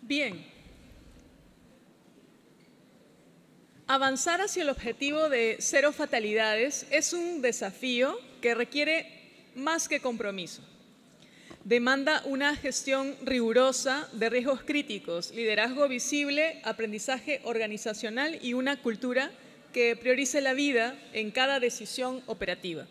Bien. Avanzar hacia el objetivo de 0 fatalidades es un desafío que requiere más que compromiso. Demanda una gestión rigurosa de riesgos críticos, liderazgo visible, aprendizaje organizacional y una cultura que priorice la vida en cada decisión operativa.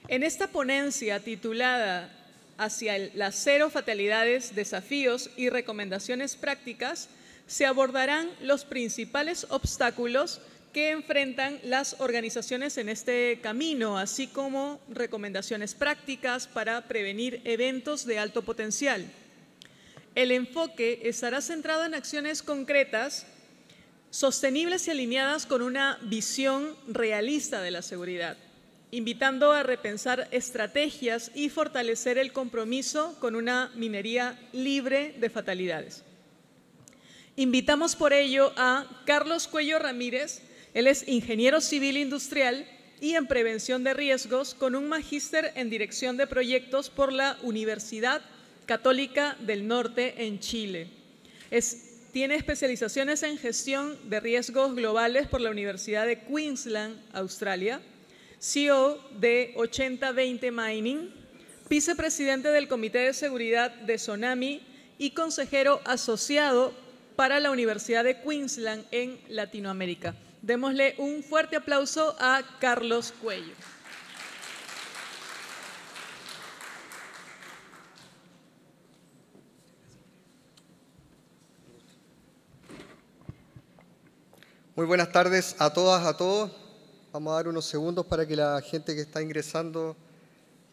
En esta ponencia titulada Hacia las 0 fatalidades, desafíos y recomendaciones prácticas, se abordarán los principales obstáculos que enfrentan las organizaciones en este camino, así como recomendaciones prácticas para prevenir eventos de alto potencial. El enfoque estará centrado en acciones concretas, sostenibles y alineadas con una visión realista de la seguridad, invitando a repensar estrategias y fortalecer el compromiso con una minería libre de fatalidades. Invitamos por ello a Carlos Cuello Ramírez. Él es ingeniero civil industrial y en prevención de riesgos con un magíster en dirección de proyectos por la Universidad Católica del Norte en Chile. Tiene especializaciones en gestión de riesgos globales por la Universidad de Queensland, Australia, CEO de 8020 Mining, vicepresidente del Comité de Seguridad de Tsunami y consejero asociado para la Universidad de Queensland en Latinoamérica. Démosle un fuerte aplauso a Carlos Cuello. Muy buenas tardes a todas, a todos. Vamos a dar unos segundos para que la gente que está ingresando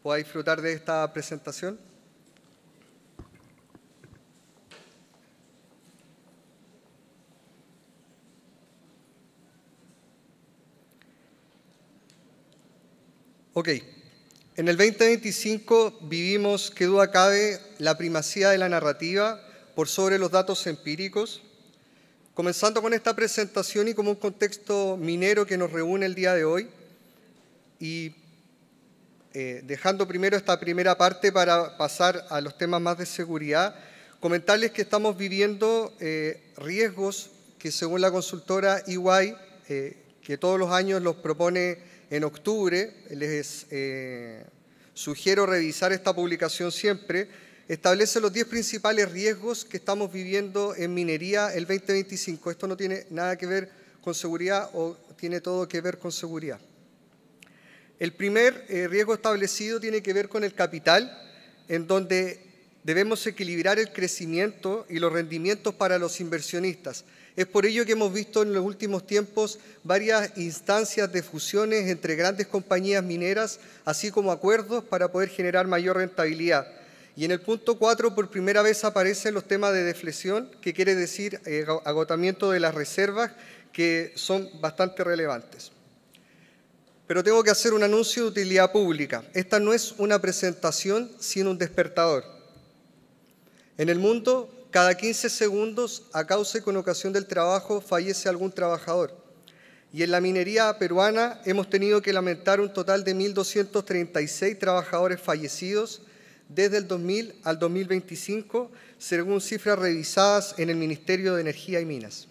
pueda disfrutar de esta presentación. Ok, en el 2025 vivimos, qué duda cabe, la primacía de la narrativa por sobre los datos empíricos. Comenzando con esta presentación y como un contexto minero que nos reúne el día de hoy, y dejando primero esta primera parte para pasar a los temas más de seguridad, comentarles que estamos viviendo riesgos que según la consultora EY, que todos los años los propone en octubre, les sugiero revisar esta publicación siempre, establece los 10 principales riesgos que estamos viviendo en minería el 2025. Esto no tiene nada que ver con seguridad o tiene todo que ver con seguridad. El primer riesgo establecido tiene que ver con el capital, en donde debemos equilibrar el crecimiento y los rendimientos para los inversionistas. Es por ello que hemos visto en los últimos tiempos varias instancias de fusiones entre grandes compañías mineras, así como acuerdos para poder generar mayor rentabilidad. Y en el punto 4, por primera vez aparecen los temas de deflexión, que quiere decir agotamiento de las reservas, que son bastante relevantes. Pero tengo que hacer un anuncio de utilidad pública. Esta no es una presentación, sino un despertador. En el mundo, cada 15 segundos, a causa y con ocasión del trabajo, fallece algún trabajador. Y en la minería peruana hemos tenido que lamentar un total de 1.236 trabajadores fallecidos desde el 2000 al 2025, según cifras revisadas en el Ministerio de Energía y Minas.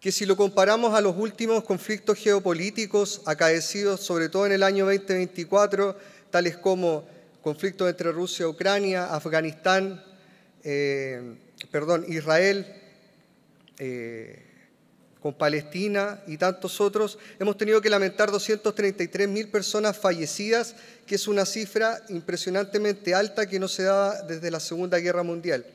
Que si lo comparamos a los últimos conflictos geopolíticos acaecidos sobre todo en el año 2024, tales como conflictos entre Rusia y Ucrania, Afganistán, Israel, con Palestina y tantos otros, hemos tenido que lamentar 233.000 personas fallecidas, que es una cifra impresionantemente alta que no se daba desde la Segunda Guerra Mundial.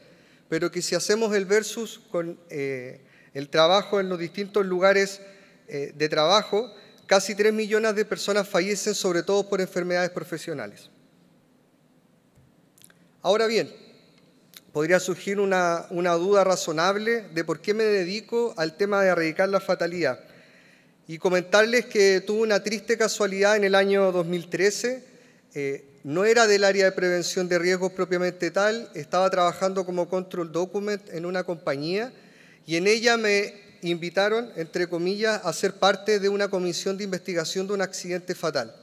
Pero que si hacemos el versus con el trabajo en los distintos lugares de trabajo, casi 3 millones de personas fallecen, sobre todo por enfermedades profesionales. Ahora bien, podría surgir una duda razonable de por qué me dedico al tema de erradicar la fatalidad. Y comentarles que tuve una triste casualidad en el año 2013. No era del área de prevención de riesgos propiamente tal, estaba trabajando como control document en una compañía y en ella me invitaron, entre comillas, a ser parte de una comisión de investigación de un accidente fatal.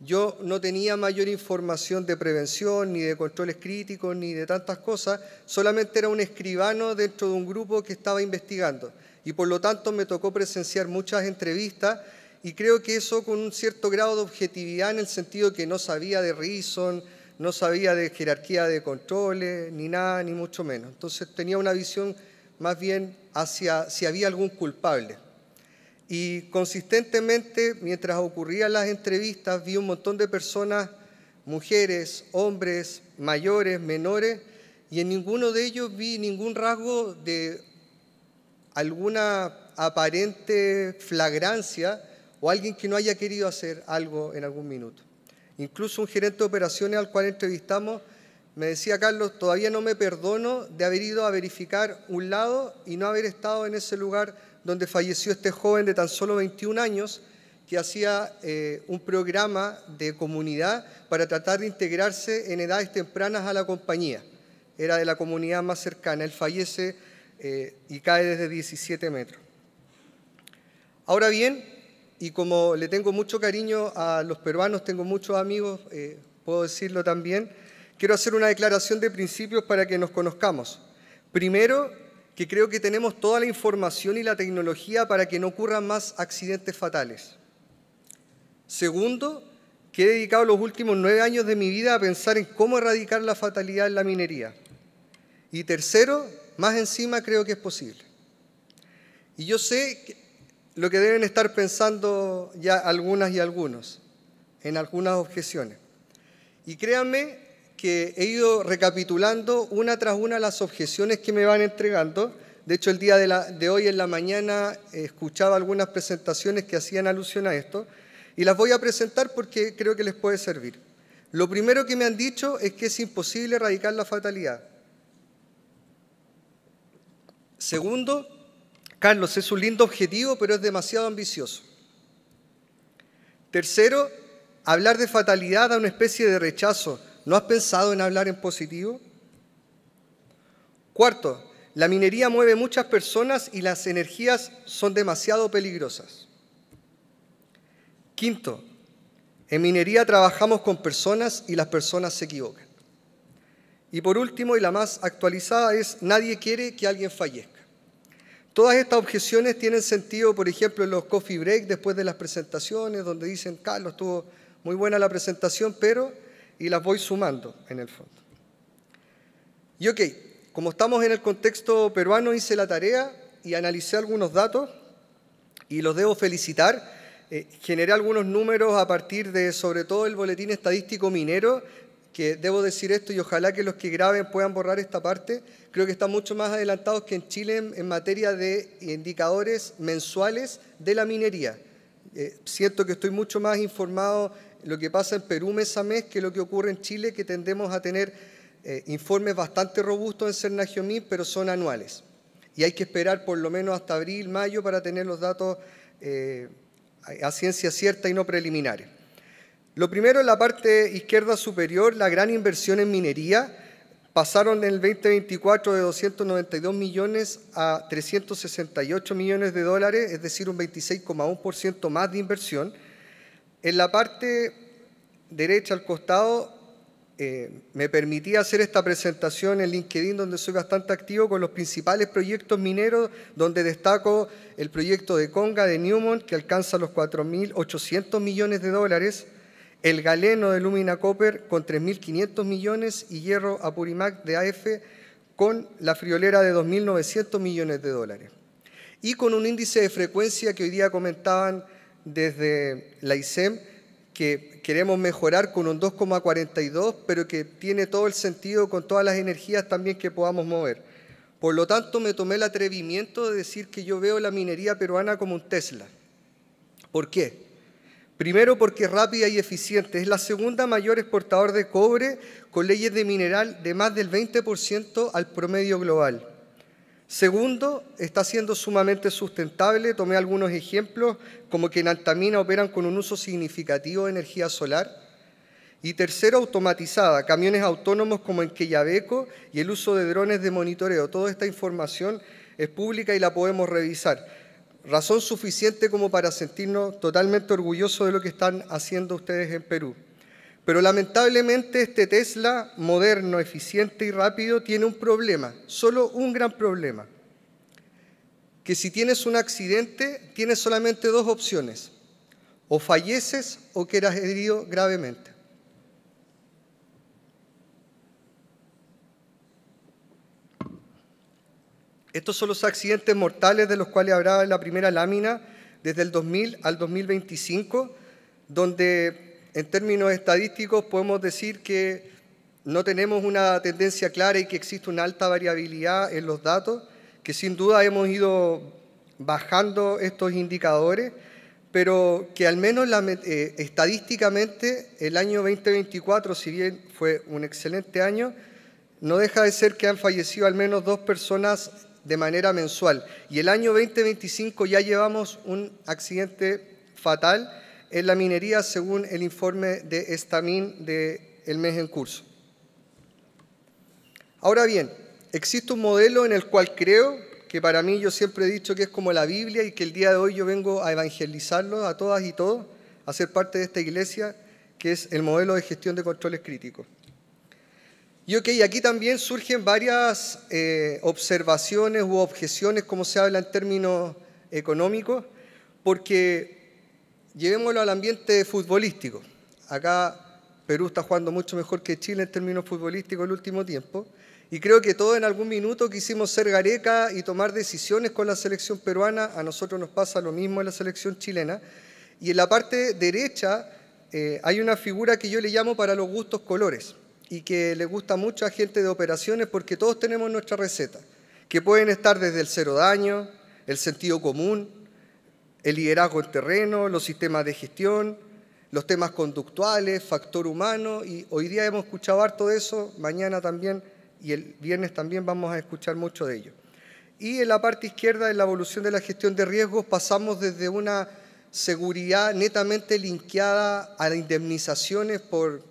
Yo no tenía mayor información de prevención, ni de controles críticos, ni de tantas cosas, solamente era un escribano dentro de un grupo que estaba investigando. Y por lo tanto me tocó presenciar muchas entrevistas y creo que eso con un cierto grado de objetividad en el sentido que no sabía de reason, no sabía de jerarquía de controles, ni nada, ni mucho menos. Entonces tenía una visión más bien hacia si había algún culpable. Y consistentemente, mientras ocurrían las entrevistas, vi un montón de personas, mujeres, hombres, mayores, menores, y en ninguno de ellos vi ningún rasgo de alguna aparente flagrancia o alguien que no haya querido hacer algo en algún minuto. Incluso un gerente de operaciones al cual entrevistamos me decía: Carlos, todavía no me perdono de haber ido a verificar un lado y no haber estado en ese lugar donde falleció este joven de tan solo 21 años que hacía un programa de comunidad para tratar de integrarse en edades tempranas a la compañía. Era de la comunidad más cercana. Él fallece y cae desde 17 metros. Ahora bien, y como le tengo mucho cariño a los peruanos, tengo muchos amigos, puedo decirlo también, quiero hacer una declaración de principios para que nos conozcamos. Primero, que creo que tenemos toda la información y la tecnología para que no ocurran más accidentes fatales. Segundo, que he dedicado los últimos 9 años de mi vida a pensar en cómo erradicar la fatalidad en la minería. Y tercero, más encima creo que es posible. Y yo sé lo que deben estar pensando ya algunas y algunos en algunas objeciones. Y créanme que he ido recapitulando una tras una las objeciones que me van entregando. De hecho, el día de hoy en la mañana escuchaba algunas presentaciones que hacían alusión a esto y las voy a presentar porque creo que les puede servir. Lo primero que me han dicho es que es imposible erradicar la fatalidad. Segundo, Carlos, es un lindo objetivo, pero es demasiado ambicioso. Tercero, hablar de fatalidad da una especie de rechazo. ¿No has pensado en hablar en positivo? Cuarto, la minería mueve muchas personas y las energías son demasiado peligrosas. Quinto, en minería trabajamos con personas y las personas se equivocan. Y por último, y la más actualizada, es nadie quiere que alguien fallezca. Todas estas objeciones tienen sentido, por ejemplo, en los coffee break después de las presentaciones, donde dicen: Carlos, estuvo muy buena la presentación, pero... y las voy sumando en el fondo. Y ok, como estamos en el contexto peruano, hice la tarea y analicé algunos datos y los debo felicitar. Generé algunos números a partir de, sobre todo, el boletín estadístico minero, que debo decir esto y ojalá que los que graben puedan borrar esta parte. Creo que están mucho más adelantados que en Chile en materia de indicadores mensuales de la minería. Siento que estoy mucho más informado lo que pasa en Perú mes a mes que lo que ocurre en Chile, que tendemos a tener informes bastante robustos en Cernagiomín, pero son anuales. Y hay que esperar por lo menos hasta abril, mayo para tener los datos a ciencia cierta y no preliminares. Lo primero, en la parte izquierda superior, la gran inversión en minería. Pasaron en el 2024 de 292 millones a 368 millones de dólares, es decir, un 26,1% más de inversión. En la parte derecha al costado me permití hacer esta presentación en LinkedIn, donde soy bastante activo con los principales proyectos mineros, donde destaco el proyecto de Conga de Newmont, que alcanza los 4.800 millones de dólares, el Galeno de Lumina Copper con 3.500 millones y Hierro Apurimac de AF con la friolera de 2.900 millones de dólares. Y con un índice de frecuencia que hoy día comentaban desde la ICEM, que queremos mejorar con un 2,42, pero que tiene todo el sentido con todas las energías también que podamos mover. Por lo tanto, me tomé el atrevimiento de decir que yo veo la minería peruana como un Tesla. ¿Por qué? Primero, porque es rápida y eficiente. Es la segunda mayor exportador de cobre, con leyes de mineral de más del 20% al promedio global. Segundo, está siendo sumamente sustentable. Tomé algunos ejemplos, como que en Antamina operan con un uso significativo de energía solar. Y tercero, automatizada, camiones autónomos como en Quellaveco y el uso de drones de monitoreo. Toda esta información es pública y la podemos revisar. razón suficiente como para sentirnos totalmente orgullosos de lo que están haciendo ustedes en Perú. Pero lamentablemente este Tesla moderno, eficiente y rápido tiene un problema, solo un gran problema, que si tienes un accidente tienes solamente dos opciones: o falleces o quedas herido gravemente. Estos son los accidentes mortales de los cuales hablaba en la primera lámina desde el 2000 al 2025, donde en términos estadísticos podemos decir que no tenemos una tendencia clara y que existe una alta variabilidad en los datos, que sin duda hemos ido bajando estos indicadores, pero que al menos estadísticamente el año 2024, si bien fue un excelente año, no deja de ser que han fallecido al menos 2 personas de manera mensual. Y el año 2025 ya llevamos un accidente fatal en la minería, según el informe de Estamin del mes en curso. Ahora bien, existe un modelo en el cual creo que para mí, yo siempre he dicho que es como la Biblia y que el día de hoy yo vengo a evangelizarlo a todas y todos, a ser parte de esta iglesia, que es el modelo de gestión de controles críticos. Y aquí también surgen varias observaciones u objeciones, como se habla en términos económicos, porque llevémoslo al ambiente futbolístico. Acá Perú está jugando mucho mejor que Chile en términos futbolísticos el último tiempo, y creo que todos en algún minuto quisimos ser Gareca y tomar decisiones con la selección peruana. A nosotros nos pasa lo mismo en la selección chilena. Y en la parte derecha hay una figura que yo le llamo para los gustos colores, y que le gusta mucho a gente de operaciones, porque todos tenemos nuestra receta, que pueden estar desde el cero daño, el sentido común, el liderazgo en terreno, los sistemas de gestión, los temas conductuales, factor humano, y hoy día hemos escuchado harto de eso, mañana también y el viernes también vamos a escuchar mucho de ello. Y en la parte izquierda, en la evolución de la gestión de riesgos, pasamos desde una seguridad netamente linkeada a las indemnizaciones por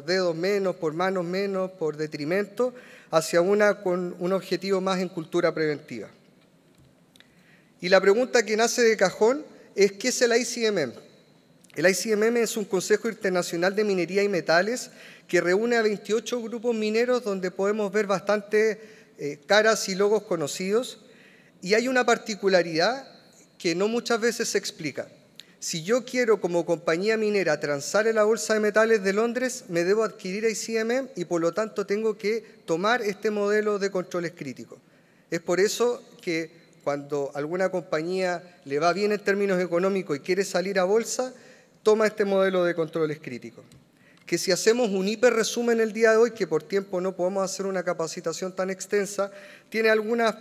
dedos menos, por manos menos, por detrimento, hacia una con un objetivo más en cultura preventiva. Y la pregunta que nace de cajón es: ¿qué es el ICMM? El ICMM es un Consejo Internacional de Minería y Metales que reúne a 28 grupos mineros, donde podemos ver bastante caras y logos conocidos. Y hay una particularidad que no muchas veces se explica. Si yo quiero, como compañía minera, transar en la Bolsa de Metales de Londres, me debo adquirir ICMM y por lo tanto tengo que tomar este modelo de controles críticos. Es por eso que cuando alguna compañía le va bien en términos económicos y quiere salir a bolsa, toma este modelo de controles críticos. Que si hacemos un hiperresumen el día de hoy, que por tiempo no podemos hacer una capacitación tan extensa, tiene algunos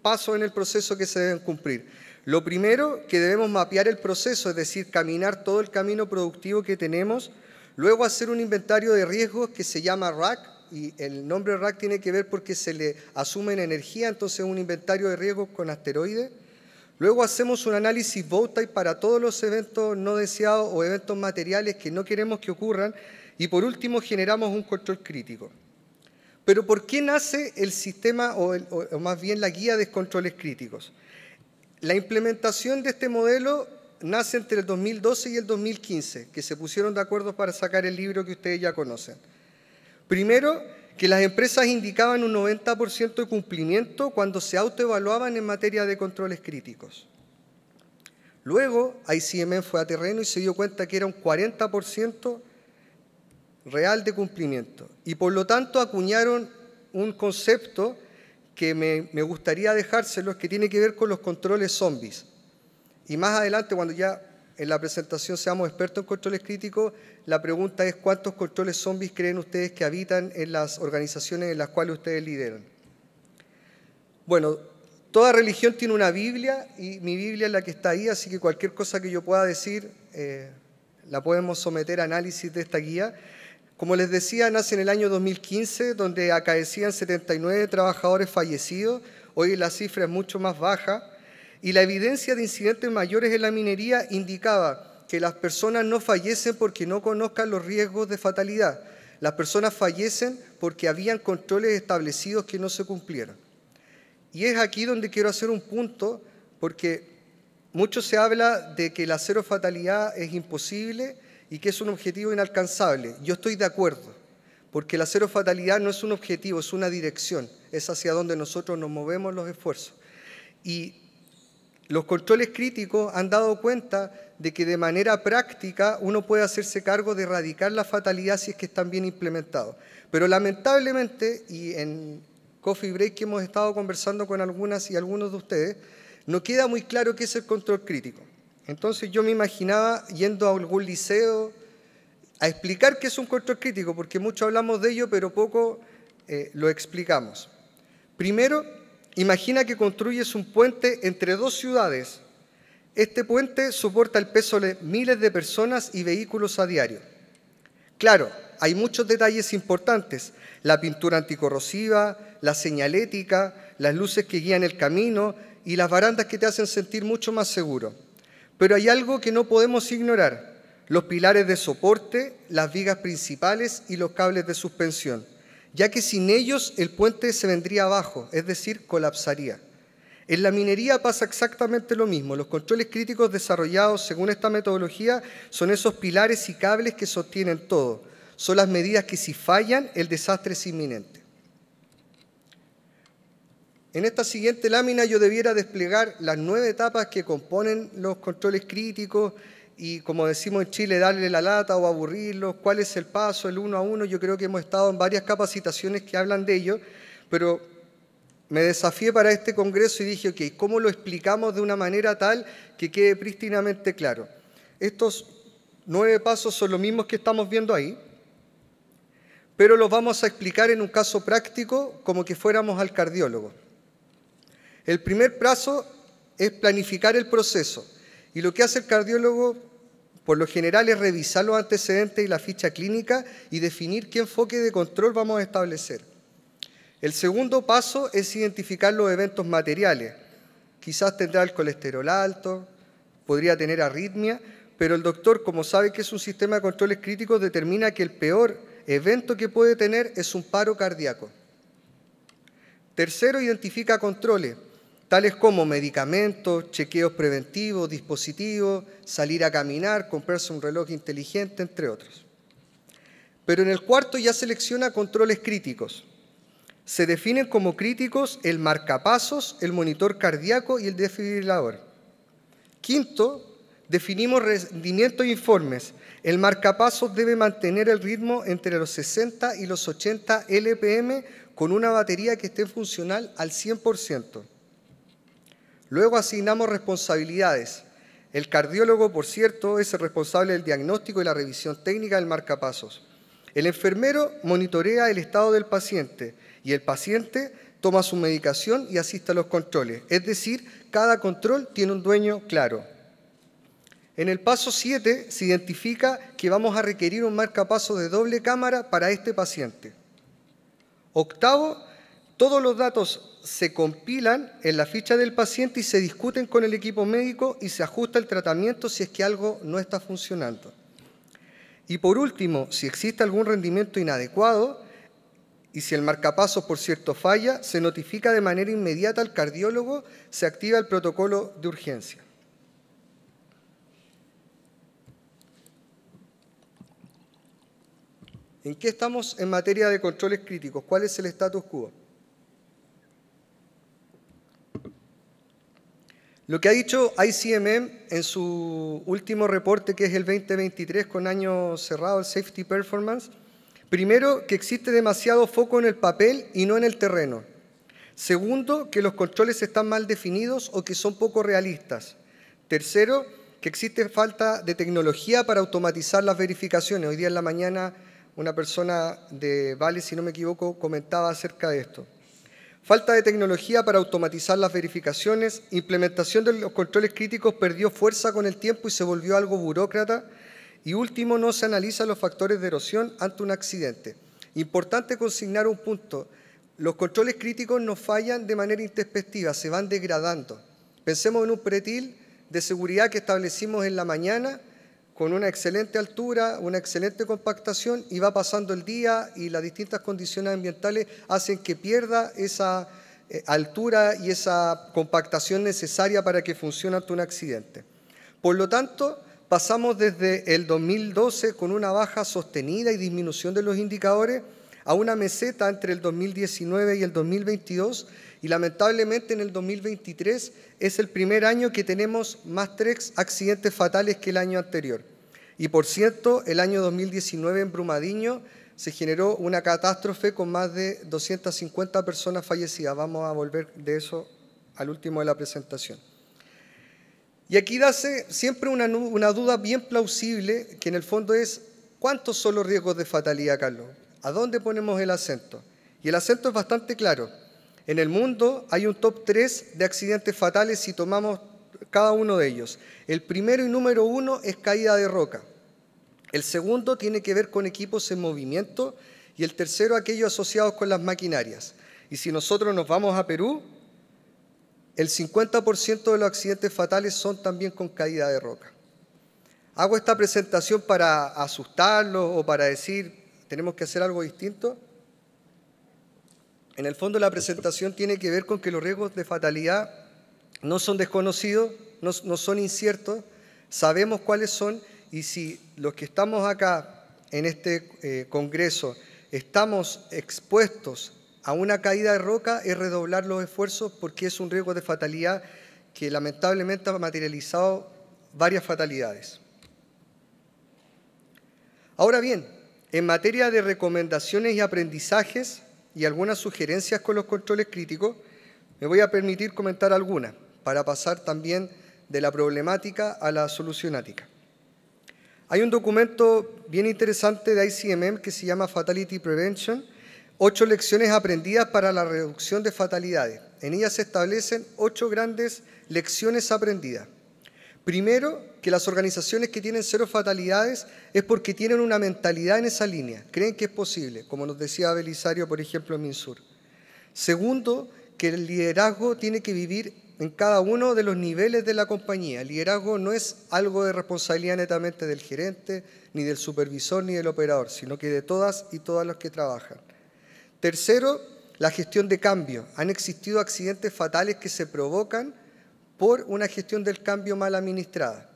pasos en el proceso que se deben cumplir. Lo primero, que debemos mapear el proceso, es decir, caminar todo el camino productivo que tenemos, luego hacer un inventario de riesgos que se llama RAC, y el nombre RAC tiene que ver porque se le asume en energía, entonces un inventario de riesgos con asteroides. Luego hacemos un análisis Bowtie para todos los eventos no deseados o eventos materiales que no queremos que ocurran. Y por último, generamos un control crítico. Pero ¿por qué nace el sistema o más bien la guía de controles críticos? La implementación de este modelo nace entre el 2012 y el 2015, que se pusieron de acuerdo para sacar el libro que ustedes ya conocen. Primero, que las empresas indicaban un 90% de cumplimiento cuando se autoevaluaban en materia de controles críticos. Luego, ICMM fue a terreno y se dio cuenta que era un 40% real de cumplimiento. Y por lo tanto acuñaron un concepto que me gustaría dejárselos, que tiene que ver con los controles zombies. Y más adelante, cuando ya en la presentación seamos expertos en controles críticos, la pregunta es: ¿cuántos controles zombies creen ustedes que habitan en las organizaciones en las cuales ustedes lideran? Bueno, toda religión tiene una Biblia y mi Biblia es la que está ahí, así que cualquier cosa que yo pueda decir la podemos someter a análisis de esta guía. Como les decía, nace en el año 2015, donde acaecían 79 trabajadores fallecidos. Hoy la cifra es mucho más baja. Y la evidencia de incidentes mayores en la minería indicaba que las personas no fallecen porque no conozcan los riesgos de fatalidad. Las personas fallecen porque habían controles establecidos que no se cumplieron. Y es aquí donde quiero hacer un punto porque mucho se habla de que la cero fatalidad es imposible y que es un objetivo inalcanzable. Yo estoy de acuerdo, porque la cero fatalidad no es un objetivo, es una dirección, es hacia donde nosotros nos movemos los esfuerzos. Y los controles críticos han dado cuenta de que de manera práctica uno puede hacerse cargo de erradicar la fatalidad si es que están bien implementados. Pero lamentablemente, y en Coffee Break que hemos estado conversando con algunas y algunos de ustedes, no queda muy claro qué es el control crítico. Entonces yo me imaginaba yendo a algún liceo a explicar qué es un control crítico, porque mucho hablamos de ello, pero poco lo explicamos. Primero, imagina que construyes un puente entre dos ciudades. Este puente soporta el peso de miles de personas y vehículos a diario. Claro, hay muchos detalles importantes: la pintura anticorrosiva, la señalética, las luces que guían el camino y las barandas que te hacen sentir mucho más seguro. Pero hay algo que no podemos ignorar: los pilares de soporte, las vigas principales y los cables de suspensión, ya que sin ellos el puente se vendría abajo, es decir, colapsaría. En la minería pasa exactamente lo mismo. Los controles críticos desarrollados según esta metodología son esos pilares y cables que sostienen todo. Son las medidas que si fallan, el desastre es inminente. En esta siguiente lámina yo debiera desplegar las 9 etapas que componen los controles críticos y, como decimos en Chile, darle la lata o aburrirlos. ¿Cuál es el paso, el 1 a 1? Yo creo que hemos estado en varias capacitaciones que hablan de ello, pero me desafié para este congreso y dije, ok, ¿cómo lo explicamos de una manera tal que quede prístinamente claro? Estos 9 pasos son los mismos que estamos viendo ahí, pero los vamos a explicar en un caso práctico como que fuéramos al cardiólogo. El primer paso es planificar el proceso, y lo que hace el cardiólogo por lo general es revisar los antecedentes y la ficha clínica y definir qué enfoque de control vamos a establecer. El segundo paso es identificar los eventos materiales. Quizás tendrá el colesterol alto, podría tener arritmia, pero el doctor, como sabe que es un sistema de controles críticos, determina que el peor evento que puede tener es un paro cardíaco. Tercero, identifica controles, tales como medicamentos, chequeos preventivos, dispositivos, salir a caminar, comprarse un reloj inteligente, entre otros. Pero en el cuarto ya selecciona controles críticos. Se definen como críticos el marcapasos, el monitor cardíaco y el desfibrilador. Quinto, definimos rendimiento e informes. El marcapasos debe mantener el ritmo entre los 60 y los 80 LPM con una batería que esté funcional al 100%. Luego asignamos responsabilidades. El cardiólogo, por cierto, es el responsable del diagnóstico y la revisión técnica del marcapasos. El enfermero monitorea el estado del paciente y el paciente toma su medicación y asiste a los controles. Es decir, cada control tiene un dueño claro. En el paso 7 se identifica que vamos a requerir un marcapasos de doble cámara para este paciente. Octavo, todos los datos se compilan en la ficha del paciente y se discuten con el equipo médico y se ajusta el tratamiento si es que algo no está funcionando. Y por último, si existe algún rendimiento inadecuado y si el marcapasos, por cierto, falla, se notifica de manera inmediata al cardiólogo, se activa el protocolo de urgencia. ¿En qué estamos en materia de controles críticos? ¿Cuál es el status quo? Lo que ha dicho ICMM en su último reporte, que es el 2023 con año cerrado, el Safety Performance, primero, que existe demasiado foco en el papel y no en el terreno. Segundo, que los controles están mal definidos o que son poco realistas. Tercero, que existe falta de tecnología para automatizar las verificaciones. Hoy día en la mañana una persona de Vale, si no me equivoco, comentaba acerca de esto. Falta de tecnología para automatizar las verificaciones, implementación de los controles críticos perdió fuerza con el tiempo y se volvió algo burócrata. Y último, no se analizan los factores de erosión ante un accidente. Importante consignar un punto: los controles críticos no fallan de manera introspectiva, se van degradando. Pensemos en un pretil de seguridad que establecimos en la mañana, con una excelente altura, una excelente compactación, y va pasando el día y las distintas condiciones ambientales hacen que pierda esa altura y esa compactación necesaria para que funcione ante un accidente. Por lo tanto, pasamos desde el 2012 con una baja sostenida y disminución de los indicadores a una meseta entre el 2019 y el 2022, y lamentablemente en el 2023 es el primer año que tenemos más 3 accidentes fatales que el año anterior. Y por cierto, el año 2019 en Brumadinho se generó una catástrofe con más de 250 personas fallecidas. Vamos a volver de eso al último de la presentación. Y aquí dace siempre una duda bien plausible, que en el fondo es: ¿cuántos son los riesgos de fatalidad, Carlos? ¿A dónde ponemos el acento? Y el acento es bastante claro. En el mundo hay un top 3 de accidentes fatales si tomamos cada uno de ellos. El primero y número 1 es caída de roca. El segundo tiene que ver con equipos en movimiento y el tercero aquellos asociados con las maquinarias. Y si nosotros nos vamos a Perú, el 50% de los accidentes fatales son también con caída de roca. ¿Hago esta presentación para asustarlos o para decir tenemos que hacer algo distinto? En el fondo la presentación tiene que ver con que los riesgos de fatalidad no son desconocidos, no son inciertos, sabemos cuáles son, y si los que estamos acá en este congreso estamos expuestos a una caída de roca, es redoblar los esfuerzos, porque es un riesgo de fatalidad que lamentablemente ha materializado varias fatalidades. Ahora bien, en materia de recomendaciones y aprendizajes y algunas sugerencias con los controles críticos, me voy a permitir comentar algunas para pasar también de la problemática a la solucionática. Hay un documento bien interesante de ICMM que se llama Fatality Prevention, 8 lecciones aprendidas para la reducción de fatalidades. En ellas se establecen 8 grandes lecciones aprendidas. Primero, que las organizaciones que tienen 0 fatalidades es porque tienen una mentalidad en esa línea, creen que es posible, como nos decía Belisario, por ejemplo, en MinSur. Segundo, que el liderazgo tiene que vivir en cada uno de los niveles de la compañía. El liderazgo no es algo de responsabilidad netamente del gerente, ni del supervisor, ni del operador, sino que de todas y todos los que trabajan. Tercero, la gestión de cambio. Han existido accidentes fatales que se provocan por una gestión del cambio mal administrada.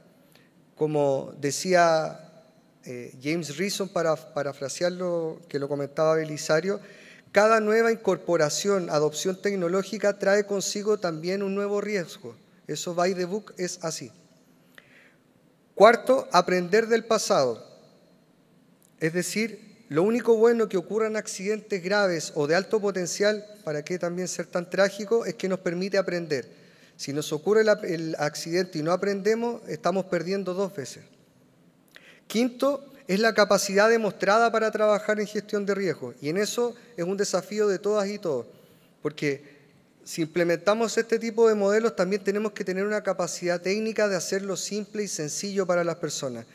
Como decía James Reason, para parafrasearlo, que lo comentaba Belisario, cada nueva incorporación, adopción tecnológica trae consigo también un nuevo riesgo. Eso by the book es así. Cuarto, aprender del pasado. Es decir, lo único bueno que ocurran accidentes graves o de alto potencial, ¿para qué también ser tan trágico?, es que nos permite aprender. Si nos ocurre el accidente y no aprendemos, estamos perdiendo 2 veces. Quinto, es la capacidad demostrada para trabajar en gestión de riesgo, y en eso es un desafío de todas y todos, porque si implementamos este tipo de modelos también tenemos que tener una capacidad técnica de hacerlo simple y sencillo para las personas.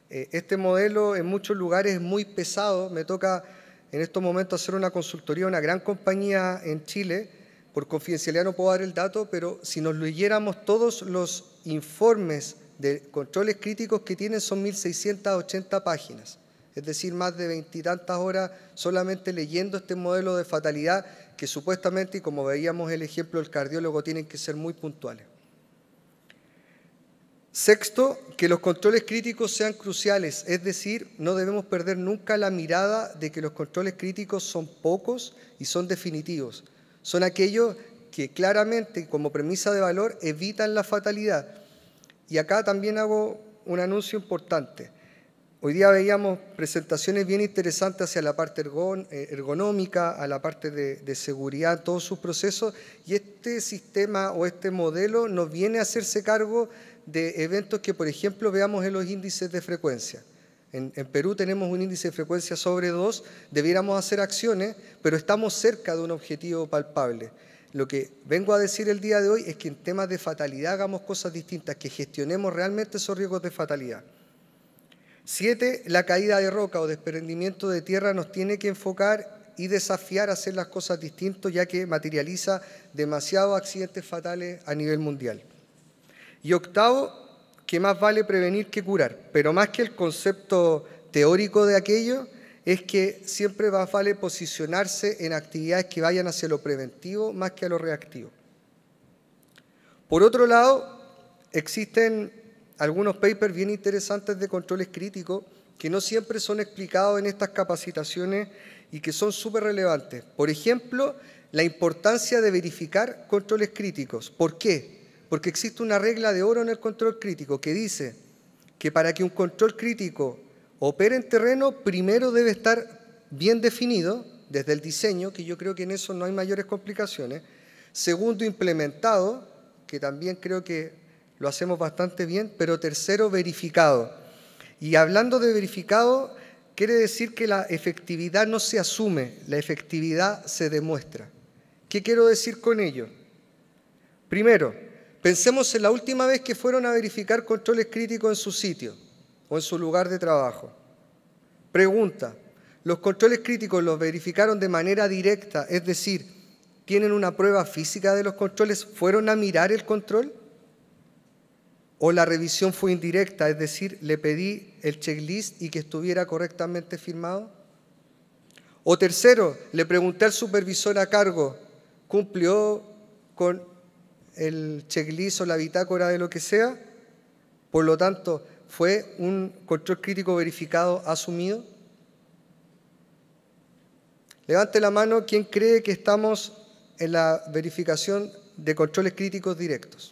Este modelo en muchos lugares es muy pesado. Me toca en estos momentos hacer una consultoría a una gran compañía en Chile. Por confidencialidad no puedo dar el dato, pero si nos leyéramos todos los informes de controles críticos que tienen, son 1.680 páginas. Es decir, más de 20 y tantas horas solamente leyendo este modelo de fatalidad que supuestamente, y como veíamos el ejemplo del cardiólogo, tienen que ser muy puntuales. Sexto, que los controles críticos sean cruciales, es decir, no debemos perder nunca la mirada de que los controles críticos son pocos y son definitivos. Son aquellos que claramente, como premisa de valor, evitan la fatalidad. Y acá también hago un anuncio importante. Hoy día veíamos presentaciones bien interesantes hacia la parte ergonómica, a la parte de seguridad, todos sus procesos, y este sistema o este modelo nos viene a hacerse cargo de eventos que, por ejemplo, veamos en los índices de frecuencia. En Perú tenemos un índice de frecuencia sobre 2, debiéramos hacer acciones, pero estamos cerca de un objetivo palpable. Lo que vengo a decir el día de hoy es que en temas de fatalidad hagamos cosas distintas, que gestionemos realmente esos riesgos de fatalidad. 7, la caída de roca o desprendimiento de tierra nos tiene que enfocar y desafiar a hacer las cosas distintas, ya que materializa demasiados accidentes fatales a nivel mundial. Y octavo, que más vale prevenir que curar, pero más que el concepto teórico de aquello, es que siempre más vale posicionarse en actividades que vayan hacia lo preventivo más que a lo reactivo. Por otro lado, existen algunos papers bien interesantes de controles críticos que no siempre son explicados en estas capacitaciones y que son súper relevantes. Por ejemplo, la importancia de verificar controles críticos. ¿Por qué? Porque existe una regla de oro en el control crítico que dice que para que un control crítico opere en terreno, primero debe estar bien definido desde el diseño, que yo creo que en eso no hay mayores complicaciones. Segundo, implementado, que también creo que lo hacemos bastante bien, pero tercero, verificado. Y hablando de verificado, quiere decir que la efectividad no se asume, la efectividad se demuestra. ¿Qué quiero decir con ello? Primero, pensemos en la última vez que fueron a verificar controles críticos en su sitio o en su lugar de trabajo. Pregunta, ¿los controles críticos los verificaron de manera directa? Es decir, ¿tienen una prueba física de los controles? ¿Fueron a mirar el control? ¿O la revisión fue indirecta? Es decir, le pedí el checklist y que estuviera correctamente firmado. O tercero, le pregunté al supervisor a cargo, ¿cumplió con el checklist o la bitácora de lo que sea? Por lo tanto, ¿fue un control crítico verificado asumido? Levante la mano quien cree que estamos en la verificación de controles críticos directos.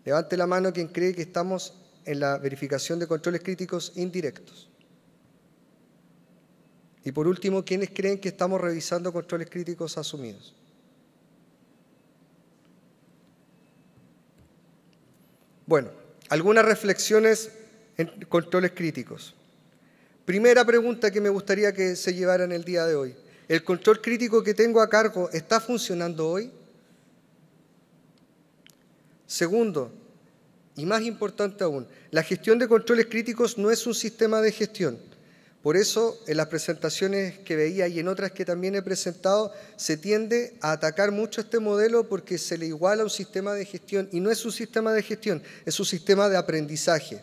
Levante la mano quien cree que estamos en la verificación de controles críticos indirectos. Y por último, ¿quiénes creen que estamos revisando controles críticos asumidos? Bueno, algunas reflexiones en controles críticos. Primera pregunta que me gustaría que se llevaran el día de hoy. ¿El control crítico que tengo a cargo está funcionando hoy? Segundo, y más importante aún, la gestión de controles críticos no es un sistema de gestión. Por eso, en las presentaciones que veía y en otras que también he presentado, se tiende a atacar mucho este modelo porque se le iguala a un sistema de gestión. Y no es un sistema de gestión, es un sistema de aprendizaje.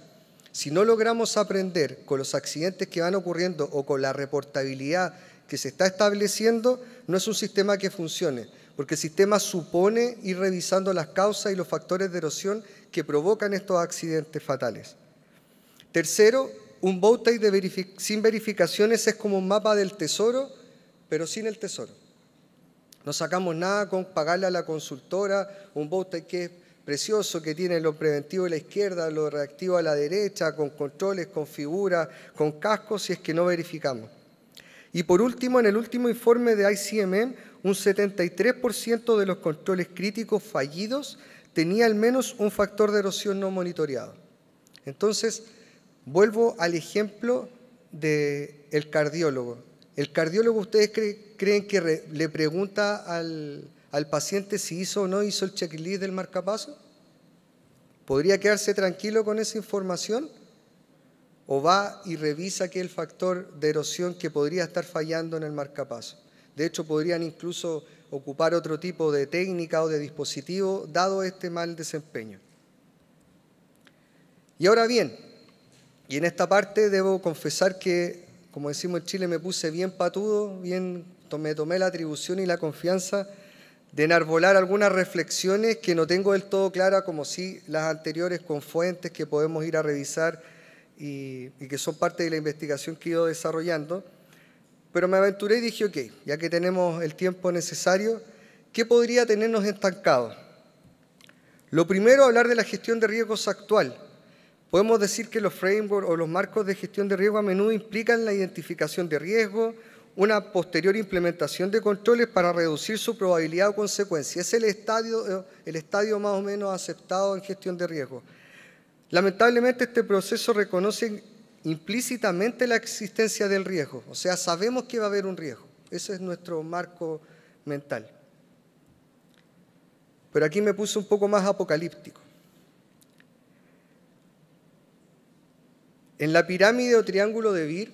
Si no logramos aprender con los accidentes que van ocurriendo o con la reportabilidad que se está estableciendo, no es un sistema que funcione, porque el sistema supone ir revisando las causas y los factores de erosión que provocan estos accidentes fatales. Tercero, un bow tie sin verificaciones es como un mapa del tesoro, pero sin el tesoro. No sacamos nada con pagarle a la consultora un bow tie que es precioso, que tiene lo preventivo a la izquierda, lo reactivo a la derecha, con controles, con figuras, con cascos, si es que no verificamos. Y por último, en el último informe de ICMM, un 73% de los controles críticos fallidos tenía al menos un factor de erosión no monitoreado. Entonces, vuelvo al ejemplo del cardiólogo. ¿El cardiólogo ustedes creen que le pregunta al paciente si hizo o no hizo el checklist del marcapaso? ¿Podría quedarse tranquilo con esa información? ¿O va y revisa aquel factor de erosión que podría estar fallando en el marcapaso? De hecho, podrían incluso ocupar otro tipo de técnica o de dispositivo, dado este mal desempeño. Y ahora bien, y en esta parte debo confesar que, como decimos en Chile, me puse bien patudo, me tomé la atribución y la confianza de enarbolar algunas reflexiones que no tengo del todo claras, como sí las anteriores, con fuentes que podemos ir a revisar y que son parte de la investigación que he ido desarrollando. Pero me aventuré y dije, ok, ya que tenemos el tiempo necesario, ¿qué podría tenernos estancados? Lo primero, hablar de la gestión de riesgos actual. Podemos decir que los frameworks o los marcos de gestión de riesgo a menudo implican la identificación de riesgos, una posterior implementación de controles para reducir su probabilidad o consecuencia. Es el estadio más o menos aceptado en gestión de riesgo. Lamentablemente, este proceso reconoce implícitamente la existencia del riesgo, o sea, sabemos que va a haber un riesgo. Ese es nuestro marco mental. Pero aquí me puse un poco más apocalíptico. En la pirámide o triángulo de Beer,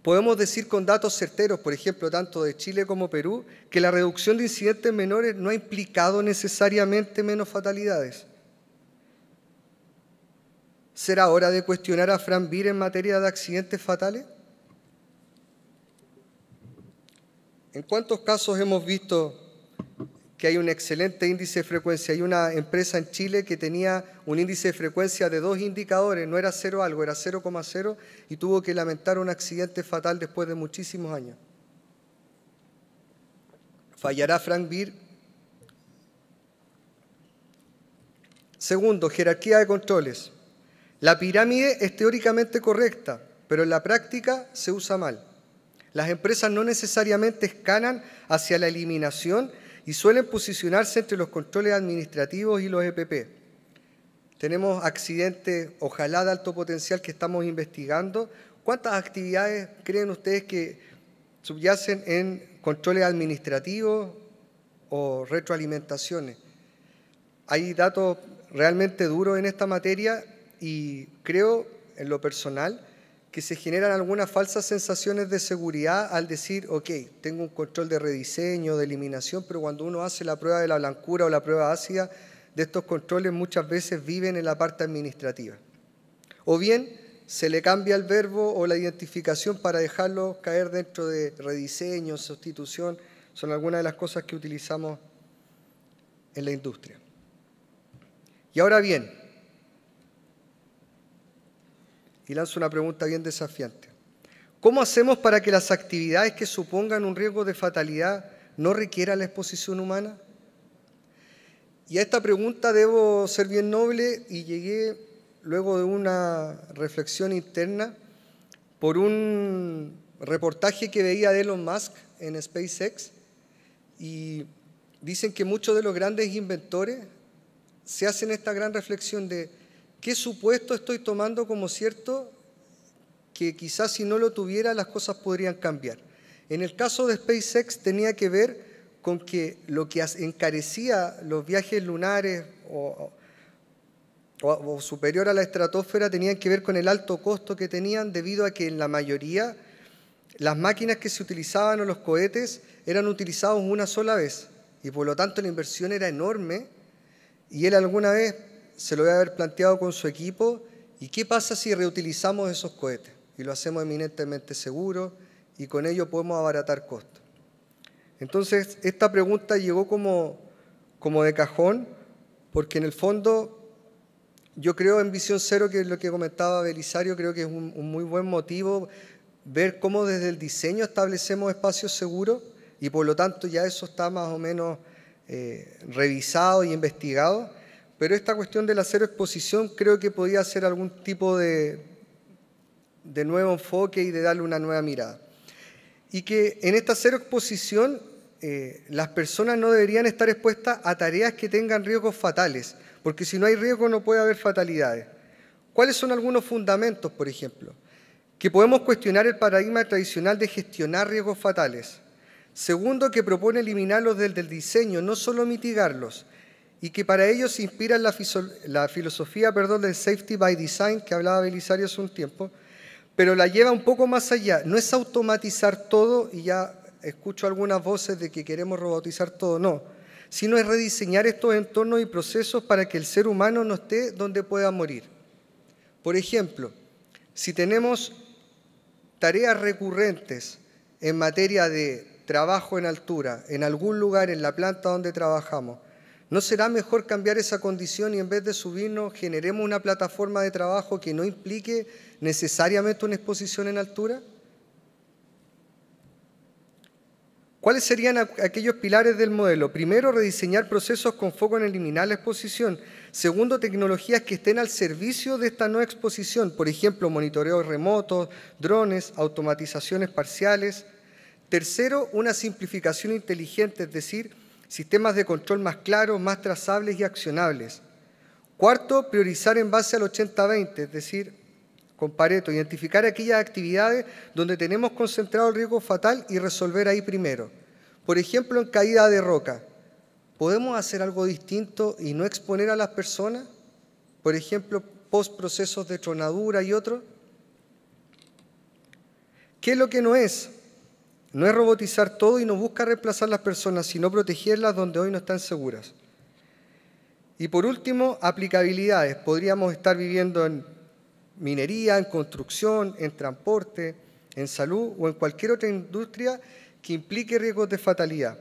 podemos decir con datos certeros, por ejemplo, tanto de Chile como Perú, que la reducción de incidentes menores no ha implicado necesariamente menos fatalidades. ¿Será hora de cuestionar a Frank Beer en materia de accidentes fatales? ¿En cuántos casos hemos visto que hay un excelente índice de frecuencia? Hay una empresa en Chile que tenía un índice de frecuencia de 2 indicadores, no era 0 algo, era 0,0 y tuvo que lamentar un accidente fatal después de muchísimos años. ¿Fallará Frank Beer? Segundo, jerarquía de controles. La pirámide es teóricamente correcta, pero en la práctica se usa mal. Las empresas no necesariamente escalan hacia la eliminación y suelen posicionarse entre los controles administrativos y los EPP. Tenemos accidentes, ojalá de alto potencial, que estamos investigando. ¿Cuántas actividades creen ustedes que subyacen en controles administrativos o retroalimentaciones? Hay datos realmente duros en esta materia y creo, en lo personal, que se generan algunas falsas sensaciones de seguridad al decir, ok, tengo un control de rediseño, de eliminación, pero cuando uno hace la prueba de la blancura o la prueba ácida de estos controles, muchas veces viven en la parte administrativa. O bien se le cambia el verbo o la identificación para dejarlo caer dentro de rediseño, sustitución, son algunas de las cosas que utilizamos en la industria. Y ahora bien, y lanzo una pregunta bien desafiante. ¿Cómo hacemos para que las actividades que supongan un riesgo de fatalidad no requieran la exposición humana? Y a esta pregunta debo ser bien noble y llegué luego de una reflexión interna por un reportaje que veía de Elon Musk en SpaceX y dicen que muchos de los grandes inventores se hacen esta gran reflexión de ¿qué supuesto estoy tomando como cierto que quizás si no lo tuviera las cosas podrían cambiar? En el caso de SpaceX tenía que ver con que lo que encarecía los viajes lunares o superior a la estratosfera tenían que ver con el alto costo que tenían debido a que en la mayoría las máquinas que se utilizaban o los cohetes eran utilizados una sola vez y por lo tanto la inversión era enorme y él alguna vez se lo debe haber planteado con su equipo, ¿y qué pasa si reutilizamos esos cohetes? Y lo hacemos eminentemente seguro y con ello podemos abaratar costos. Entonces, esta pregunta llegó como de cajón, porque en el fondo yo creo en Visión Cero, que es lo que comentaba Belisario, creo que es un muy buen motivo ver cómo desde el diseño establecemos espacios seguros y por lo tanto ya eso está más o menos revisado y investigado. Pero esta cuestión de la cero exposición creo que podría ser algún tipo de nuevo enfoque y de darle una nueva mirada. Y que en esta cero exposición las personas no deberían estar expuestas a tareas que tengan riesgos fatales, porque si no hay riesgo no puede haber fatalidades. ¿Cuáles son algunos fundamentos, por ejemplo? Que podemos cuestionar el paradigma tradicional de gestionar riesgos fatales. Segundo, que propone eliminarlos desde el diseño, no solo mitigarlos. Y que para ello se inspira en la filosofía del safety by design que hablaba Belisario hace un tiempo, pero la lleva un poco más allá. No es automatizar todo, y ya escucho algunas voces de que queremos robotizar todo, no, sino es rediseñar estos entornos y procesos para que el ser humano no esté donde pueda morir. Por ejemplo, si tenemos tareas recurrentes en materia de trabajo en altura, en algún lugar en la planta donde trabajamos, ¿no será mejor cambiar esa condición y en vez de subirnos generemos una plataforma de trabajo que no implique necesariamente una exposición en altura? ¿Cuáles serían aquellos pilares del modelo? Primero, rediseñar procesos con foco en eliminar la exposición. Segundo, tecnologías que estén al servicio de esta no exposición, por ejemplo, monitoreos remotos, drones, automatizaciones parciales. Tercero, una simplificación inteligente, es decir, sistemas de control más claros, más trazables y accionables. Cuarto, priorizar en base al 80-20, es decir, con Pareto, identificar aquellas actividades donde tenemos concentrado el riesgo fatal y resolver ahí primero. Por ejemplo, en caída de roca, ¿podemos hacer algo distinto y no exponer a las personas? Por ejemplo, post-procesos de tronadura y otros. ¿Qué es lo que no es? No es robotizar todo y no busca reemplazar las personas, sino protegerlas donde hoy no están seguras. Y por último, aplicabilidades. Podríamos estar viviendo en minería, en construcción, en transporte, en salud o en cualquier otra industria que implique riesgos de fatalidad.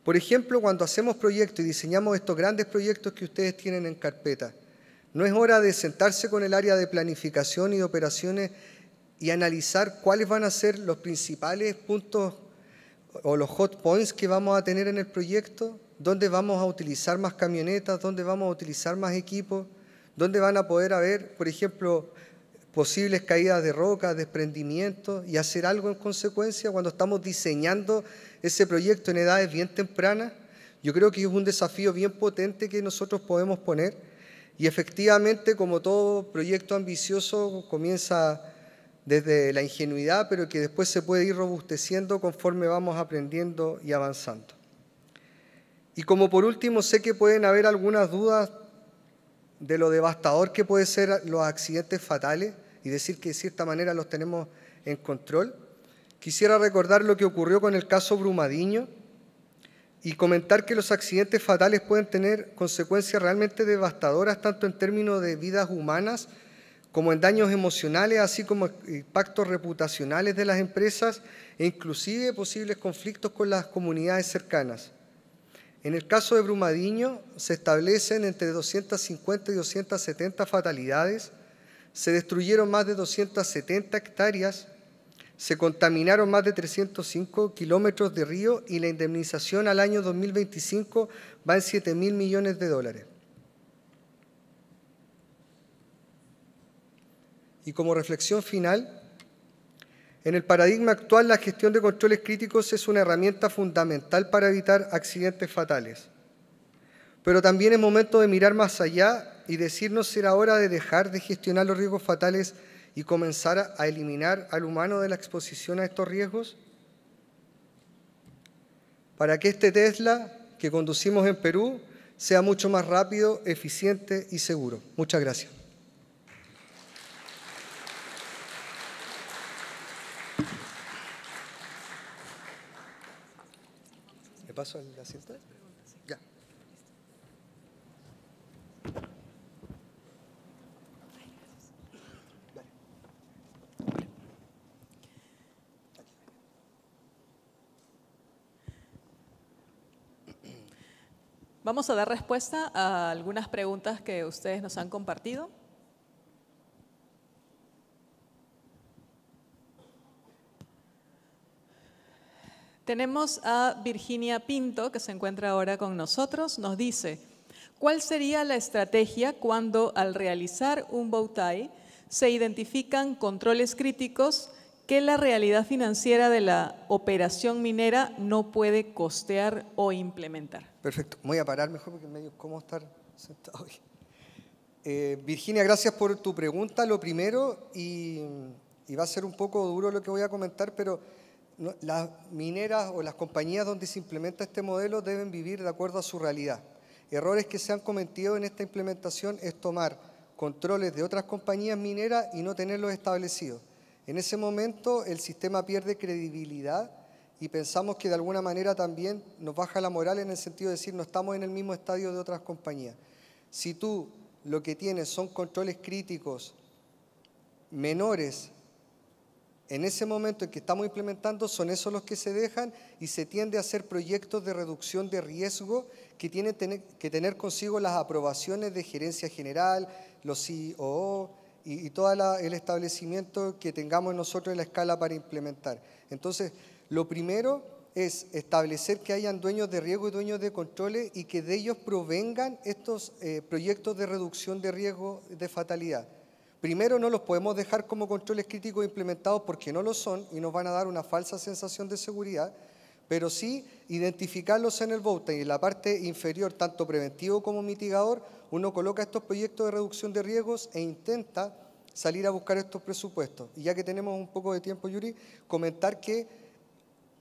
Por ejemplo, cuando hacemos proyectos y diseñamos estos grandes proyectos que ustedes tienen en carpeta, ¿no es hora de sentarse con el área de planificación y de operaciones y analizar cuáles van a ser los principales puntos o los hot points que vamos a tener en el proyecto? ¿Dónde vamos a utilizar más camionetas? ¿Dónde vamos a utilizar más equipos? ¿Dónde van a poder haber, por ejemplo, posibles caídas de roca, desprendimientos, y hacer algo en consecuencia cuando estamos diseñando ese proyecto en edades bien tempranas? Yo creo que es un desafío bien potente que nosotros podemos poner, y efectivamente, como todo proyecto ambicioso, comienza desde la ingenuidad, pero que después se puede ir robusteciendo conforme vamos aprendiendo y avanzando. Y como por último, sé que pueden haber algunas dudas de lo devastador que pueden ser los accidentes fatales y decir que de cierta manera los tenemos en control. Quisiera recordar lo que ocurrió con el caso Brumadinho y comentar que los accidentes fatales pueden tener consecuencias realmente devastadoras, tanto en términos de vidas humanas como en daños emocionales, así como impactos reputacionales de las empresas e inclusive posibles conflictos con las comunidades cercanas. En el caso de Brumadinho se establecen entre 250 y 270 fatalidades, se destruyeron más de 270 hectáreas, se contaminaron más de 305 kilómetros de río y la indemnización al año 2025 va en $7.000 millones. Y como reflexión final, en el paradigma actual la gestión de controles críticos es una herramienta fundamental para evitar accidentes fatales. Pero también es momento de mirar más allá y decirnos si era hora de dejar de gestionar los riesgos fatales y comenzar a eliminar al humano de la exposición a estos riesgos, para que este Tesla que conducimos en Perú sea mucho más rápido, eficiente y seguro. Muchas gracias. ¿Me paso al asiento? Ya. Vamos a dar respuesta a algunas preguntas que ustedes nos han compartido. Tenemos a Virginia Pinto, que se encuentra ahora con nosotros. Nos dice, ¿cuál sería la estrategia cuando al realizar un bow-tie se identifican controles críticos que la realidad financiera de la operación minera no puede costear o implementar? Perfecto. Voy a parar mejor porque es medio cómodo estar sentado hoy. Virginia, gracias por tu pregunta. Lo primero, y va a ser un poco duro lo que voy a comentar, pero las mineras o las compañías donde se implementa este modelo deben vivir de acuerdo a su realidad. Errores que se han cometido en esta implementación es tomar controles de otras compañías mineras y no tenerlos establecidos. En ese momento el sistema pierde credibilidad y pensamos que de alguna manera también nos baja la moral en el sentido de decir no estamos en el mismo estadio de otras compañías. Si tú lo que tienes son controles críticos menores, en ese momento en que estamos implementando son esos los que se dejan y se tiende a hacer proyectos de reducción de riesgo que tienen que tener consigo las aprobaciones de gerencia general, los COO y todo el establecimiento que tengamos nosotros en la escala para implementar. Entonces, lo primero es establecer que hayan dueños de riesgo y dueños de controles y que de ellos provengan estos proyectos de reducción de riesgo de fatalidad. Primero, no los podemos dejar como controles críticos implementados porque no lo son y nos van a dar una falsa sensación de seguridad, pero sí identificarlos en el bow-tie y en la parte inferior, tanto preventivo como mitigador, uno coloca estos proyectos de reducción de riesgos e intenta salir a buscar estos presupuestos. Y ya que tenemos un poco de tiempo, Yuri, comentar que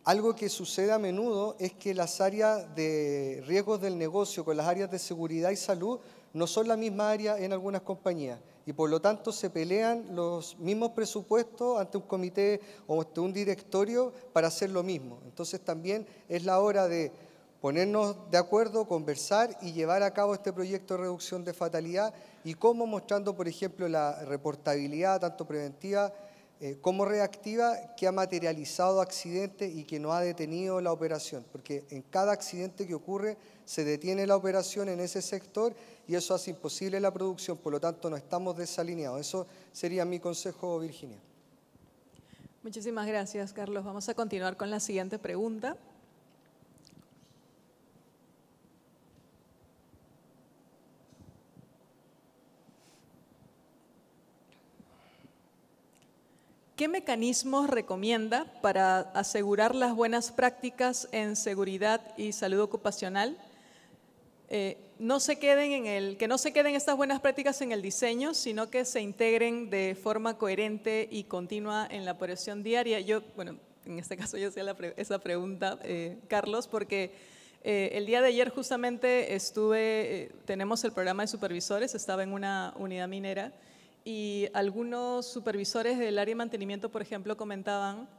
algo que sucede a menudo es que las áreas de riesgos del negocio con las áreas de seguridad y salud no son la misma área en algunas compañías y por lo tanto se pelean los mismos presupuestos ante un comité o ante un directorio para hacer lo mismo. Entonces también es la hora de ponernos de acuerdo, conversar y llevar a cabo este proyecto de reducción de fatalidad y cómo mostrando, por ejemplo, la reportabilidad tanto preventiva como reactiva que ha materializado accidentes y que no ha detenido la operación, porque en cada accidente que ocurre se detiene la operación en ese sector y eso hace imposible la producción, por lo tanto no estamos desalineados. Eso sería mi consejo, Virginia. Muchísimas gracias, Carlos. Vamos a continuar con la siguiente pregunta. ¿Qué mecanismos recomienda para asegurar las buenas prácticas en seguridad y salud ocupacional? Que no se queden estas buenas prácticas en el diseño, sino que se integren de forma coherente y continua en la operación diaria. Bueno, en este caso yo hacía esa pregunta, Carlos, porque el día de ayer justamente tenemos el programa de supervisores, estaba en una unidad minera, y algunos supervisores del área de mantenimiento, por ejemplo, comentaban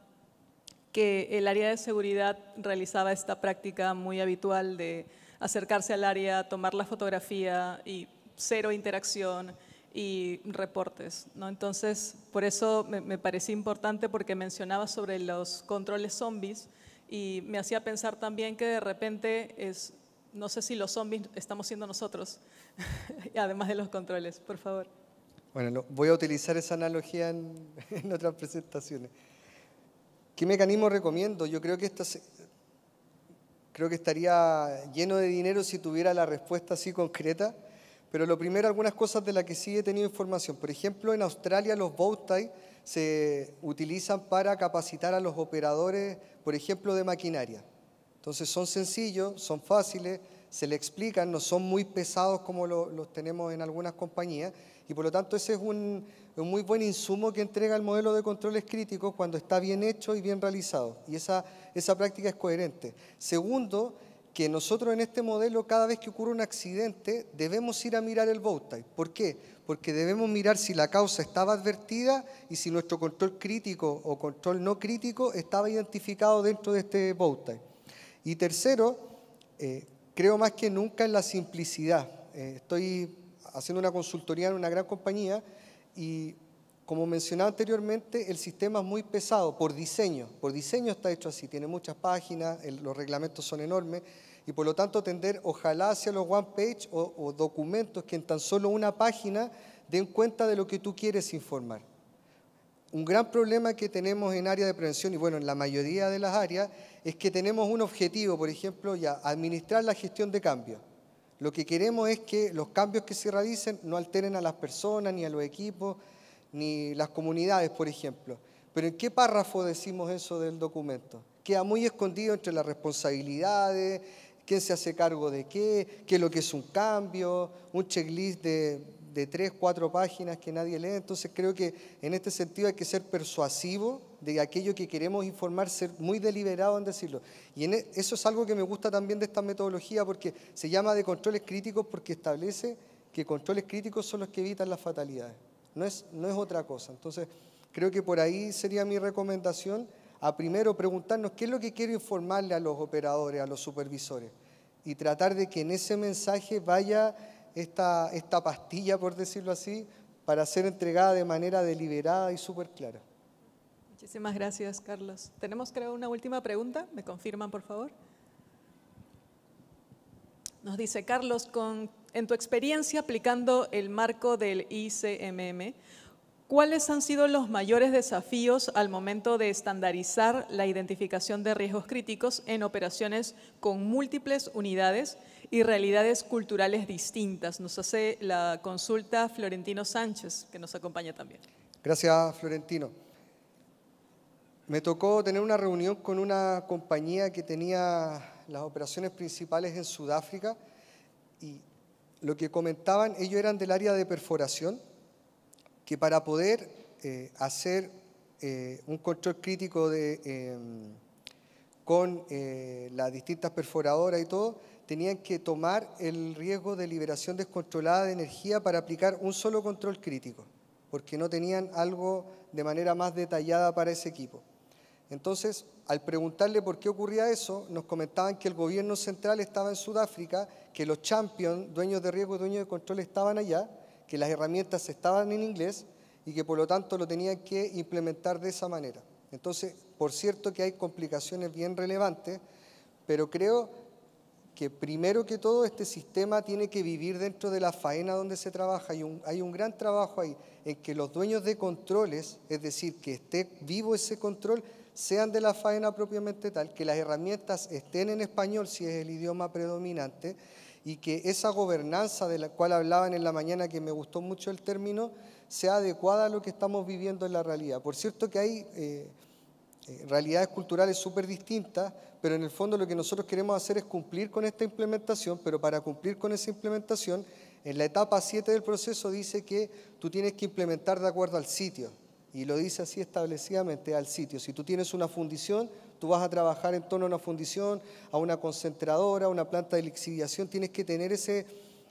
que el área de seguridad realizaba esta práctica muy habitual de acercarse al área, tomar la fotografía y cero interacción y reportes, ¿no? Entonces, por eso me parecía importante porque mencionaba sobre los controles zombies y me hacía pensar también que de repente no sé si los zombies estamos siendo nosotros, además de los controles, por favor. Bueno, voy a utilizar esa analogía en otras presentaciones. ¿Qué mecanismo recomiendo? Yo creo que estaría lleno de dinero si tuviera la respuesta así concreta, pero lo primero, algunas cosas de las que sí he tenido información. Por ejemplo, en Australia los bow tie se utilizan para capacitar a los operadores, por ejemplo, de maquinaria. Entonces son sencillos, son fáciles, se le explican, no son muy pesados como los tenemos en algunas compañías y por lo tanto ese es un muy buen insumo que entrega el modelo de controles críticos cuando está bien hecho y bien realizado y esa práctica es coherente. Segundo, que nosotros en este modelo cada vez que ocurre un accidente debemos ir a mirar el bow tie. ¿Por qué? Porque debemos mirar si la causa estaba advertida y si nuestro control crítico o control no crítico estaba identificado dentro de este bow tie. Y tercero, creo más que nunca en la simplicidad. Estoy haciendo una consultoría en una gran compañía y, como mencionaba anteriormente, el sistema es muy pesado por diseño. Por diseño está hecho así, tiene muchas páginas, los reglamentos son enormes y por lo tanto tender ojalá hacia los one page o documentos que en tan solo una página den cuenta de lo que tú quieres informar. Un gran problema que tenemos en área de prevención y bueno, en la mayoría de las áreas es que tenemos un objetivo, por ejemplo, administrar la gestión de cambios. Lo que queremos es que los cambios que se realicen no alteren a las personas, ni a los equipos, ni las comunidades, por ejemplo. Pero ¿en qué párrafo decimos eso del documento? Queda muy escondido entre las responsabilidades, quién se hace cargo de qué es lo que es un cambio, un checklist de 3, 4 páginas que nadie lee. Entonces creo que en este sentido hay que ser persuasivo de aquello que queremos informar, ser muy deliberado en decirlo. Y eso es algo que me gusta también de esta metodología porque se llama de controles críticos porque establece que controles críticos son los que evitan las fatalidades. No es otra cosa. Entonces creo que por ahí sería mi recomendación a primero preguntarnos qué es lo que quiero informarle a los operadores, a los supervisores y tratar de que en ese mensaje vaya esta pastilla, por decirlo así, para ser entregada de manera deliberada y súper clara. Muchísimas gracias, Carlos. Tenemos, creo, una última pregunta. ¿Me confirman, por favor? Nos dice, Carlos, en tu experiencia aplicando el marco del ICMM, ¿cuáles han sido los mayores desafíos al momento de estandarizar la identificación de riesgos críticos en operaciones con múltiples unidades y realidades culturales distintas? Nos hace la consulta Florentino Sánchez, que nos acompaña también. Gracias, Florentino. Me tocó tener una reunión con una compañía que tenía las operaciones principales en Sudáfrica y lo que comentaban, ellos eran del área de perforación, que para poder hacer un control crítico con las distintas perforadoras y todo, tenían que tomar el riesgo de liberación descontrolada de energía para aplicar un solo control crítico, porque no tenían algo de manera más detallada para ese equipo. Entonces, al preguntarle por qué ocurría eso, nos comentaban que el gobierno central estaba en Sudáfrica, que los champions, dueños de riesgo y dueños de control, estaban allá, que las herramientas estaban en inglés y que por lo tanto lo tenían que implementar de esa manera. Entonces, por cierto que hay complicaciones bien relevantes, pero creo que primero que todo este sistema tiene que vivir dentro de la faena donde se trabaja. Hay un gran trabajo ahí en que los dueños de controles, es decir, que esté vivo ese control, sean de la faena propiamente tal, que las herramientas estén en español si es el idioma predominante y que esa gobernanza de la cual hablaban en la mañana, que me gustó mucho el término, sea adecuada a lo que estamos viviendo en la realidad. Por cierto que hay realidades culturales súper distintas, pero en el fondo lo que nosotros queremos hacer es cumplir con esta implementación, pero para cumplir con esa implementación, en la etapa 7 del proceso dice que tú tienes que implementar de acuerdo al sitio, y lo dice así establecidamente, al sitio. Si tú tienes una fundición, tú vas a trabajar en torno a una fundición, a una concentradora, a una planta de lixiviación, tienes que tener ese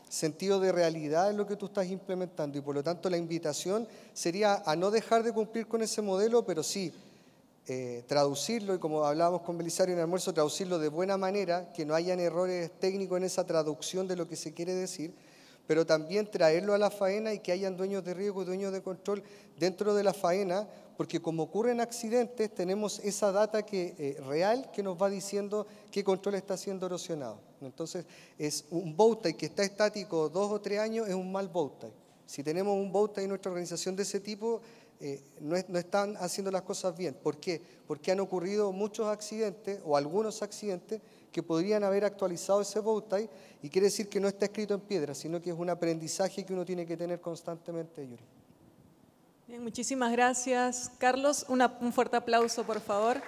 sentido de realidad en lo que tú estás implementando, y por lo tanto la invitación sería a no dejar de cumplir con ese modelo, pero sí traducirlo, y como hablábamos con Belisario en el almuerzo, traducirlo de buena manera, que no hayan errores técnicos en esa traducción de lo que se quiere decir, pero también traerlo a la faena y que hayan dueños de riesgo y dueños de control dentro de la faena, porque como ocurren accidentes, tenemos esa data real que nos va diciendo qué control está siendo erosionado. Entonces, es un bowtie que está estático 2 o 3 años, es un mal bowtie. Si tenemos un bowtie en nuestra organización de ese tipo, no están haciendo las cosas bien. ¿Por qué? Porque han ocurrido muchos accidentes o algunos accidentes que podrían haber actualizado ese bowtie, y quiere decir que no está escrito en piedra, sino que es un aprendizaje que uno tiene que tener constantemente, Yuri. Bien, muchísimas gracias, Carlos. Un fuerte aplauso, por favor.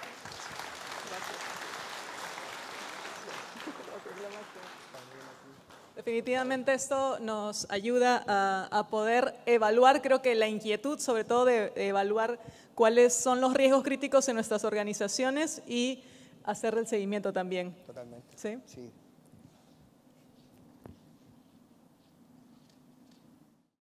Definitivamente esto nos ayuda a poder evaluar, creo que la inquietud, sobre todo de evaluar cuáles son los riesgos críticos en nuestras organizaciones y hacer el seguimiento también. Totalmente. ¿Sí? Sí.